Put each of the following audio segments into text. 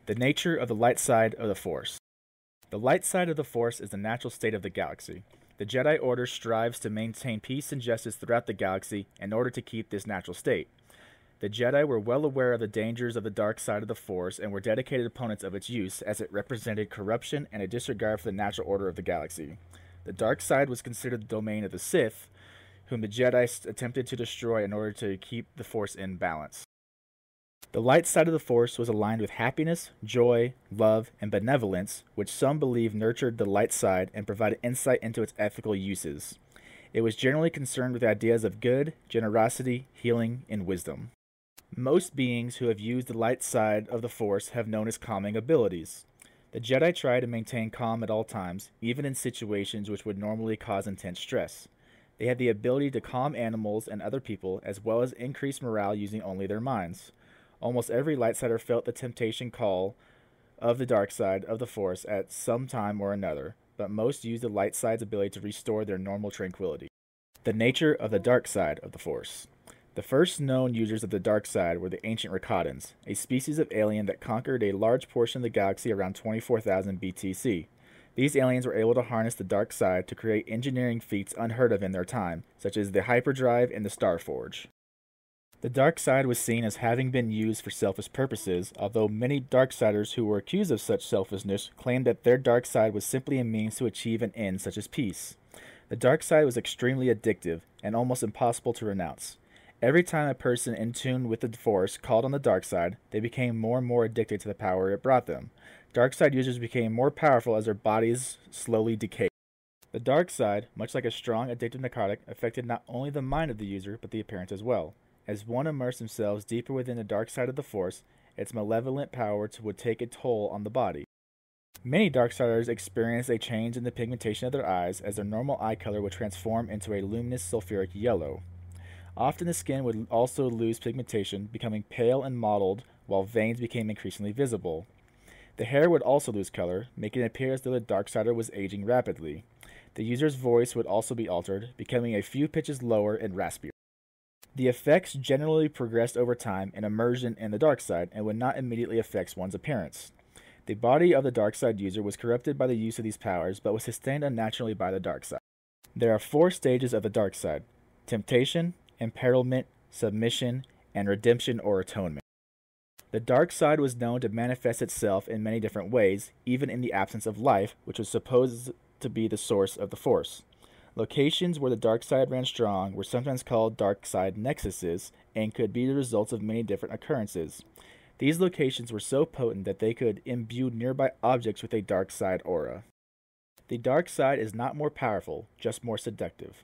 The nature of the light side of the Force. The light side of the Force is the natural state of the galaxy. The Jedi Order strives to maintain peace and justice throughout the galaxy in order to keep this natural state. The Jedi were well aware of the dangers of the dark side of the Force and were dedicated opponents of its use, as it represented corruption and a disregard for the natural order of the galaxy. The dark side was considered the domain of the Sith, whom the Jedi attempted to destroy in order to keep the Force in balance. The light side of the Force was aligned with happiness, joy, love, and benevolence, which some believe nurtured the light side and provided insight into its ethical uses. It was generally concerned with ideas of good, generosity, healing, and wisdom. Most beings who have used the light side of the Force have known as calming abilities. The Jedi try to maintain calm at all times, even in situations which would normally cause intense stress. They have the ability to calm animals and other people, as well as increase morale using only their minds. Almost every lightsider felt the temptation call of the dark side of the Force at some time or another, but most used the light side's ability to restore their normal tranquility. The nature of the dark side of the Force. The first known users of the dark side were the ancient Rakatans, a species of alien that conquered a large portion of the galaxy around 24,000 BTC. These aliens were able to harness the dark side to create engineering feats unheard of in their time, such as the hyperdrive and the Starforge. The dark side was seen as having been used for selfish purposes, although many darksiders who were accused of such selfishness claimed that their dark side was simply a means to achieve an end such as peace. The dark side was extremely addictive and almost impossible to renounce. Every time a person in tune with the Force called on the dark side, they became more and more addicted to the power it brought them. Dark side users became more powerful as their bodies slowly decayed. The dark side, much like a strong addictive narcotic, affected not only the mind of the user, but the appearance as well. As one immersed themselves deeper within the dark side of the Force, its malevolent power would take a toll on the body. Many Darksiders experienced a change in the pigmentation of their eyes, as their normal eye color would transform into a luminous sulfuric yellow. Often the skin would also lose pigmentation, becoming pale and mottled, while veins became increasingly visible. The hair would also lose color, making it appear as though the Darksider was aging rapidly. The user's voice would also be altered, becoming a few pitches lower and raspier. The effects generally progressed over time in immersion in the dark side and would not immediately affect one's appearance. The body of the dark side user was corrupted by the use of these powers, but was sustained unnaturally by the dark side. There are 4 stages of the dark side: temptation, imperilment, submission, and redemption or atonement. The dark side was known to manifest itself in many different ways, even in the absence of life, which was supposed to be the source of the Force. Locations where the dark side ran strong were sometimes called dark side nexuses and could be the results of many different occurrences. These locations were so potent that they could imbue nearby objects with a dark side aura. The dark side is not more powerful, just more seductive.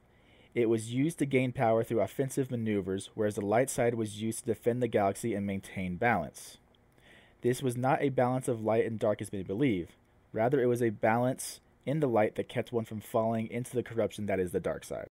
It was used to gain power through offensive maneuvers, whereas the light side was used to defend the galaxy and maintain balance. This was not a balance of light and dark as many believe. Rather, it was a balance in the light that kept one from falling into the corruption that is the dark side.